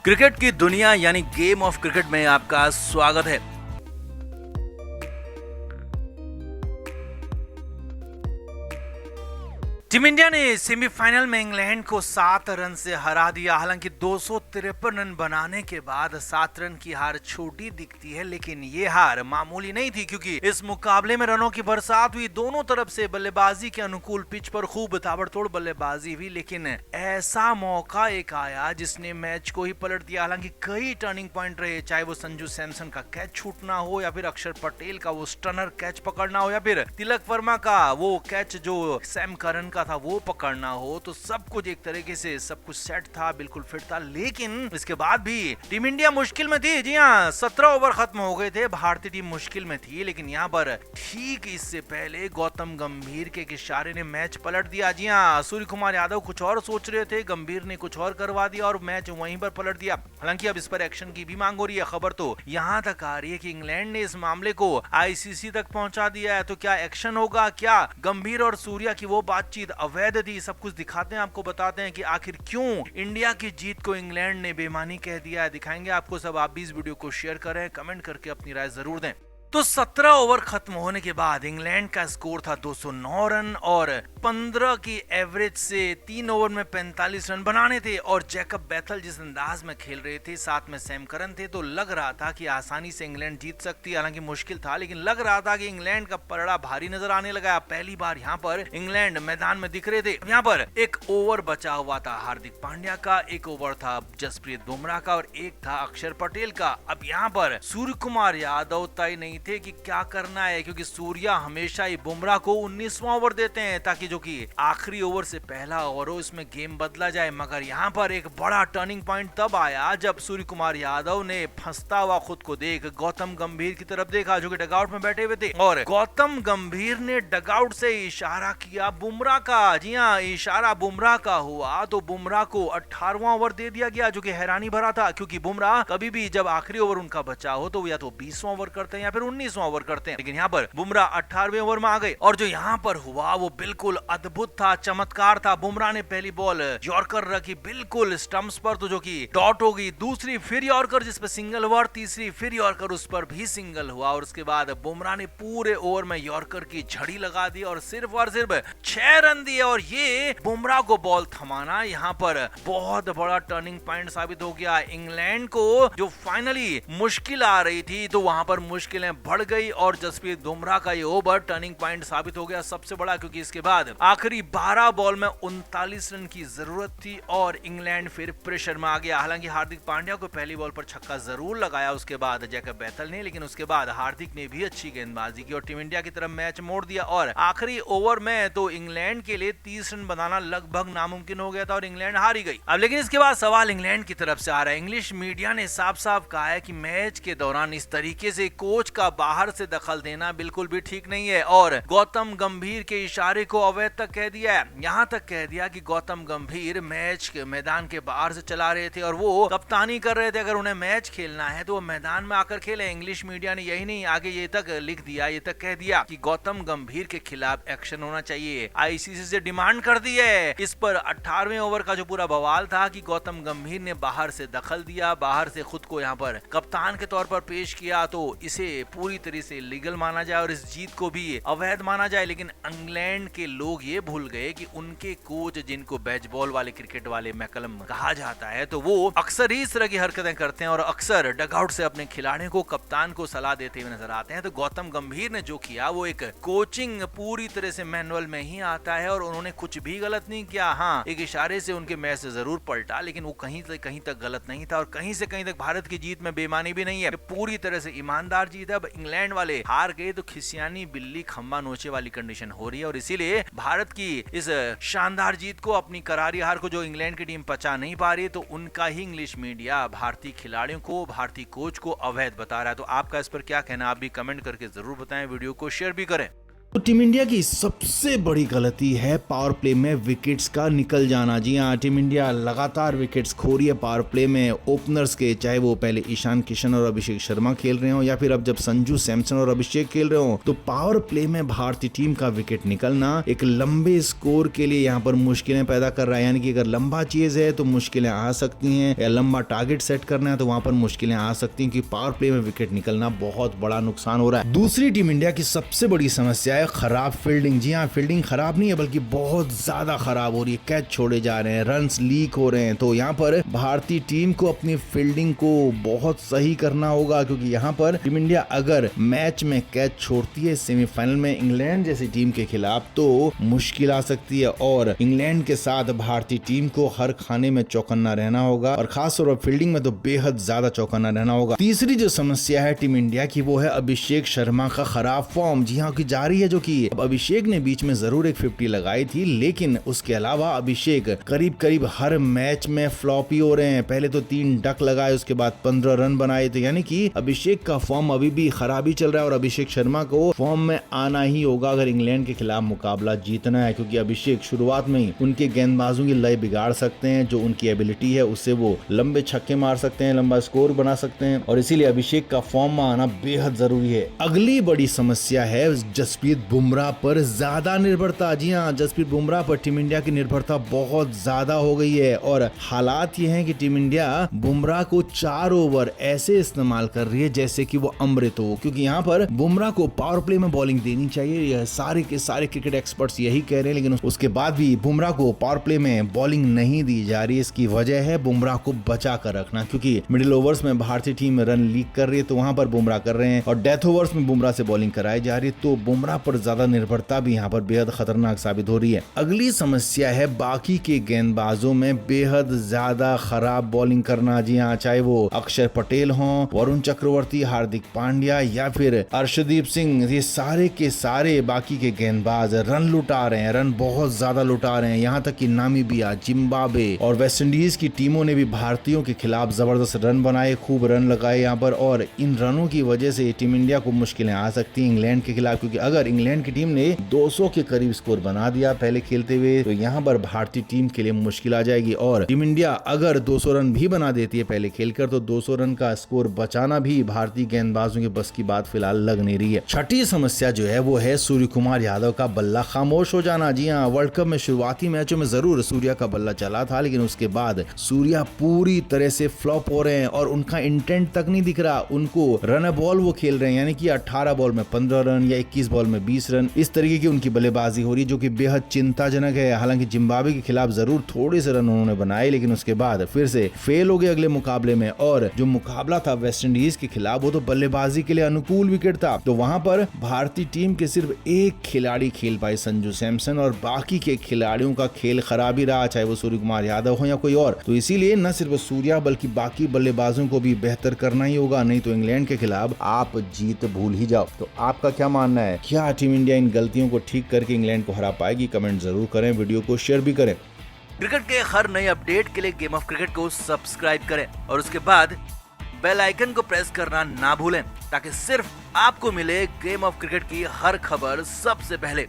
Cricket की दुनिया यानी गेम ऑफ क्रिकेट में आपका स्वागत है। टीम इंडिया ने सेमीफाइनल में इंग्लैंड को 7 रन से हरा दिया। हालांकि 253 रन बनाने के बाद 7 रन की हार छोटी दिखती है, लेकिन ये हार मामूली नहीं थी क्योंकि इस मुकाबले में रनों की बरसात हुई। दोनों तरफ से बल्लेबाजी के अनुकूल पिच पर खूब ताबड़तोड़ बल्लेबाजी हुई, लेकिन ऐसा मौका एक आया जिसने मैच को ही पलट दिया। हालांकि कई टर्निंग पॉइंट रहे, चाहे वो संजू सैमसन का कैच छूटना हो या फिर अक्षर पटेल का वो स्टनर कैच पकड़ना हो या फिर तिलक वर्मा का वो कैच जो सैम करन का था वो पकड़ना हो, तो सब कुछ एक तरीके से सब कुछ सेट था, बिल्कुल फिट था। लेकिन इसके बाद भी टीम इंडिया मुश्किल में थी। जी हाँ, 17 ओवर खत्म हो गए थे, भारतीय टीम मुश्किल में थी, लेकिन यहाँ पर ठीक इससे पहले गौतम गंभीर के इशारे ने मैच पलट दिया। जी हाँ, सूर्य कुमार यादव कुछ और सोच रहे थे, गंभीर ने कुछ और करवा दिया और मैच वहीं पर पलट दिया। हालांकि अब इस पर एक्शन की भी मांग हो रही है। खबर तो यहाँ तक आ रही है कि इंग्लैंड ने इस मामले को आईसीसी तक पहुंचा दिया है, तो क्या एक्शन होगा? क्या गंभीर और सूर्या की वो बातचीत अवैध थी? सब कुछ दिखाते हैं, आपको बताते हैं कि आखिर क्यों इंडिया की जीत को इंग्लैंड ने बेईमानी कह दिया है। दिखाएंगे आपको सब। आप भी इस वीडियो को शेयर करें, कमेंट करके अपनी राय जरूर दें। तो 17 ओवर खत्म होने के बाद इंग्लैंड का स्कोर था 209 रन और 15 की एवरेज से 3 ओवर में 45 रन बनाने थे। और जैकब बैथल जिस अंदाज में खेल रहे थे, साथ में सैम करन थे, तो लग रहा था कि आसानी से इंग्लैंड जीत सकती है। हालांकि मुश्किल था, लेकिन लग रहा था कि इंग्लैंड का पलड़ा भारी नजर आने लगा। पहली बार यहाँ पर इंग्लैंड मैदान में दिख रहे थे। यहाँ पर एक ओवर बचा हुआ था हार्दिक पांड्या का, एक ओवर था जसप्रीत बुमराह का और एक था अक्षर पटेल का। अब यहाँ पर सूर्य कुमार यादव तय नहीं थे कि क्या करना है, क्योंकि सूर्या हमेशा ही बुमराह को 19वां ओवर देते हैं ताकि जो कि आखिरी ओवर से पहला ओवर हो, इसमें गेम बदला जाए। मगर यहाँ पर एक बड़ा टर्निंग पॉइंट तब आया जब सूर्य कुमार यादव ने फंसता हुआ खुद को देख गौतम गंभीर की तरफ देखा, जो कि डगआउट में बैठे हुए थे, और गौतम गंभीर ने डगआउट से इशारा किया बुमराह का। जी हाँ, इशारा बुमराह का हुआ तो बुमराह को 18वां ओवर दे दिया गया, जो कि हैरानी भरा था, क्योंकि बुमराह कभी भी जब आखिरी ओवर उनका बचा हो तो या तो 20वां ओवर करते हैं या फिर 19वां ओवर करते हैं। लेकिन यहाँ पर बुमराह 18वें ओवर में आ गए और जो यहाँ पर हुआ वो बिल्कुल अद्भुत था, चमत्कार था। बुमराह ने पहली बॉल यॉर्कर रखी बिल्कुल स्टंप्स पर, तो जो कि डॉट हो गई। दूसरी फिर यॉर्कर जिस पर सिंगल हुआ, तीसरी फिर यॉर्कर उस पर भी सिंगल हुआ। और उसके बाद बुमराह ने पूरे ओवर में यॉर्कर की झड़ी लगा दी और सिर्फ 6 रन दिए। और ये बुमराह को बॉल थमाना यहाँ पर बहुत बड़ा टर्निंग पॉइंट साबित हो गया। इंग्लैंड को जो फाइनली मुश्किल आ रही थी, तो वहां पर मुश्किलें बढ़ गई और जसप्रीत बुमराह का ये ओवर टर्निंग पॉइंट साबित हो गया सबसे बड़ा, क्योंकि इसके बाद आखिरी 12 बॉल में 39 रन की जरूरत थी और इंग्लैंड फिर प्रेशर में आ गया। हालांकि हार्दिक पांड्या को पहली बॉल पर छक्का जरूर लगाया उसके बाद जैकब बैथल ने, लेकिन उसके बाद हार्दिक ने भी अच्छी गेंदबाजी की और टीम इंडिया की तरफ मैच मोड़ दिया। और आखिरी ओवर में तो इंग्लैंड के लिए 30 रन बनाना लगभग नामुमकिन हो गया था और इंग्लैंड हारी गई। अब लेकिन इसके बाद सवाल इंग्लैंड की तरफ से आ रहा है। इंग्लिश मीडिया ने साफ साफ कहा है कि मैच के दौरान इस तरीके से कोच का बाहर से दखल देना बिल्कुल भी ठीक नहीं है और गौतम गंभीर के इशारे को अवैध तक कह दिया है। यहाँ तक कह दिया कि गौतम गंभीर मैच के मैदान के बाहर से चला रहे थे और वो कप्तानी कर रहे थे। अगर उन्हें मैच खेलना है तो वो मैदान में आकर खेले। इंग्लिश मीडिया ने यही नहीं, आगे ये तक लिख दिया, ये तक कह दिया कि गौतम गंभीर के खिलाफ एक्शन होना चाहिए। आईसीसी से डिमांड कर दी है। इस पर 18वें ओवर का जो पूरा बवाल था कि गौतम गंभीर ने बाहर से दखल दिया, बाहर से खुद को यहाँ पर कप्तान के तौर पर पेश किया, तो इसे पूरी तरह से लीगल माना जाए और इस जीत को भी अवैध माना जाए। लेकिन इंग्लैंड के लोग ये भूल गए कि उनके कोच, जिनको बेसबॉल वाले क्रिकेट वाले मैकलम कहा जाता है, तो वो अक्सर ही इस तरह की हरकतें करते हैं और अक्सर डगआउट से अपने खिलाड़ियों को, कप्तान को सलाह देते हुए नजर आते हैं। तो गौतम गंभीर ने जो किया वो एक कोचिंग पूरी तरह से मैनुअल में ही आता है और उन्होंने कुछ भी गलत नहीं किया। हाँ, एक इशारे से उनके मैच से जरूर पलटा, लेकिन वो कहीं से कहीं तक गलत नहीं था और कहीं से कहीं तक भारत की जीत में बेईमानी भी नहीं है। पूरी तरह से ईमानदार जीत है। अब इंग्लैंड वाले हार गए तो खिसियानी बिल्ली खंबा नोचे वाली कंडीशन हो रही है और इसीलिए भारत की इस शानदार जीत को, अपनी करारी हार को जो इंग्लैंड की टीम पचा नहीं पा रही है, तो उनका ही इंग्लिश मीडिया भारतीय खिलाड़ियों को, भारतीय कोच को अवैध बता रहा है। तो आपका इस पर क्या कहना, आप भी कमेंट करके जरूर बताएं, वीडियो को शेयर भी करें। तो टीम इंडिया की सबसे बड़ी गलती है पावर प्ले में विकेट्स का निकल जाना। जी हाँ, टीम इंडिया लगातार विकेट्स खो रही है पावर प्ले में ओपनर्स के, चाहे वो पहले ईशान किशन और अभिषेक शर्मा खेल रहे हो या फिर अब जब संजू सैमसन और अभिषेक खेल रहे हो, तो पावर प्ले में भारतीय टीम का विकेट निकलना एक लंबे स्कोर के लिए यहाँ पर मुश्किलें पैदा कर रहा है। यानी कि अगर लंबा चीज है तो मुश्किलें आ सकती हैं, या लंबा टारगेट सेट करना है तो वहां पर मुश्किलें आ सकती हैं कि पावर प्ले में विकेट निकलना बहुत बड़ा नुकसान हो रहा है। दूसरी टीम इंडिया की सबसे बड़ी समस्या है खराब फील्डिंग। जी हाँ, फील्डिंग खराब नहीं है बल्कि बहुत ज्यादा खराब हो रही है, कैच छोड़े जा रहे हैं, रन्स लीक हो रहे हैं। तो यहाँ पर भारतीय टीम को अपनी फील्डिंग को बहुत सही करना होगा, क्योंकि यहाँ पर टीम इंडिया अगर मैच में कैच छोड़ती है सेमीफाइनल में इंग्लैंड जैसी टीम के खिलाफ तो मुश्किल आ सकती है, और इंग्लैंड के साथ भारतीय टीम को हर खाने में चौकन्ना रहना होगा, और खासतौर पर फील्डिंग में तो बेहद ज्यादा चौकन्ना रहना होगा। तीसरी जो समस्या है टीम इंडिया की वो है अभिषेक शर्मा का खराब फॉर्म। जी हाँ, की जारी है, जो कि अभिषेक ने बीच में जरूर एक 50 लगाई थी, लेकिन उसके अलावा अभिषेक करीब करीब हर मैच में फ्लॉप ही हो रहे हैं। पहले तो 3 डक लगाए, उसके बाद 15 रन बनाए, तो यानी कि अभिषेक का फॉर्म अभी भी खराब ही चल रहा है, और अभिषेक शर्मा को फॉर्म में आना ही होगा अगर इंग्लैंड के खिलाफ मुकाबला जीतना है, क्योंकि अभिषेक शुरुआत में ही उनके गेंदबाजों की लय बिगाड़ सकते हैं। जो उनकी एबिलिटी है उससे वो लंबे छक्के मार सकते हैं, लंबा स्कोर बना सकते हैं, और इसीलिए अभिषेक का फॉर्म में आना बेहद जरूरी है। अगली बड़ी समस्या है जसप्रीत बुमराह पर ज्यादा निर्भरता। जी हाँ, जसप्रीत बुमराह पर टीम इंडिया की निर्भरता बहुत ज्यादा हो गई है, और हालात ये हैं कि टीम इंडिया बुमराह को 4 ओवर ऐसे इस्तेमाल कर रही है जैसे कि वो अमृत हो, क्योंकि यहाँ पर बुमराह को पावर प्ले में बॉलिंग देनी चाहिए। यह सारे के सारे क्रिकेट एक्सपर्ट्स यही कह रहे हैं, लेकिन उसके बाद भी बुमराह को पावर प्ले में बॉलिंग नहीं दी जा रही है। इसकी वजह है बुमराह को बचा कर रखना, क्योंकि मिडिल ओवर्स में भारतीय टीम रन लीक कर रही है तो वहां पर बुमराह कर रहे हैं, और डेथ ओवर्स में बुमराह से बॉलिंग कराई जा रही है, तो बुमराह पर ज्यादा निर्भरता भी यहाँ पर बेहद खतरनाक साबित हो रही है। अगली समस्या है बाकी के गेंदबाजों में बेहद ज्यादा खराब बॉलिंग करना। जी हाँ, चाहे वो अक्षर पटेल हों, वरुण चक्रवर्ती, हार्दिक पांड्या या फिर अर्शदीप सिंह, ये सारे के सारे बाकी के गेंदबाज रन लुटा रहे हैं, रन बहुत ज्यादा लुटा रहे हैं। यहाँ तक कि नामीबिया, जिम्बाब्वे और वेस्ट इंडीज की टीमों ने भी भारतीयों के खिलाफ जबरदस्त रन बनाए, खूब रन लगाए यहाँ पर, और इन रनों की वजह से टीम इंडिया को मुश्किलें आ सकती हैं इंग्लैंड के खिलाफ, क्योंकि अगर इंग्लैंड की टीम ने 200 के करीब स्कोर बना दिया पहले खेलते हुए तो यहाँ पर भारतीय टीम के लिए मुश्किल आ जाएगी, और टीम इंडिया अगर 200 रन भी बना देती है पहले खेलकर तो 200 रन का स्कोर बचाना भी भारतीय गेंदबाजों के बस की बात फिलहाल लग नहीं रही है। छठी समस्या जो है वो है सूर्य कुमार यादव का बल्ला खामोश हो जाना। जी हाँ, वर्ल्ड कप में शुरुआती मैचों में जरूर सूर्या का बल्ला चला था, लेकिन उसके बाद सूर्या पूरी तरह से फ्लॉप हो रहे हैं, और उनका इंटेंट तक नहीं दिख रहा। उनको रन बॉल वो खेल रहे हैं, यानी कि 18 बॉल में 15 रन या 21 बॉल में 20 रन, इस तरीके की उनकी बल्लेबाजी हो रही है, जो कि बेहद चिंताजनक है। हालांकि जिम्बाब्वे के खिलाफ जरूर थोड़े से रन उन्होंने बनाए, लेकिन उसके बाद फिर से फेल हो गए अगले मुकाबले में, और जो मुकाबला था वेस्ट इंडीज के खिलाफ वो तो बल्लेबाजी के लिए अनुकूल विकेट था, तो वहां पर भारतीय टीम के सिर्फ एक खिलाड़ी खेल पाए, संजू सैमसन, और बाकी के खिलाड़ियों का खेल खराब ही रहा, चाहे वो सूर्य कुमार यादव हो या कोई और। तो इसीलिए न सिर्फ सूर्या बल्कि बाकी बल्लेबाजों को भी बेहतर करना ही होगा, नहीं तो इंग्लैंड के खिलाफ आप जीत भूल ही जाओ। तो आपका क्या मानना है, क्या टीम इंडिया इन गलतियों को ठीक करके इंग्लैंड को हरा पाएगी? कमेंट जरूर करें, वीडियो को शेयर भी करें। क्रिकेट के हर नए अपडेट के लिए गेम ऑफ क्रिकेट को सब्सक्राइब करें और उसके बाद बेल आइकन को प्रेस करना ना भूलें, ताकि सिर्फ आपको मिले गेम ऑफ क्रिकेट की हर खबर सबसे पहले।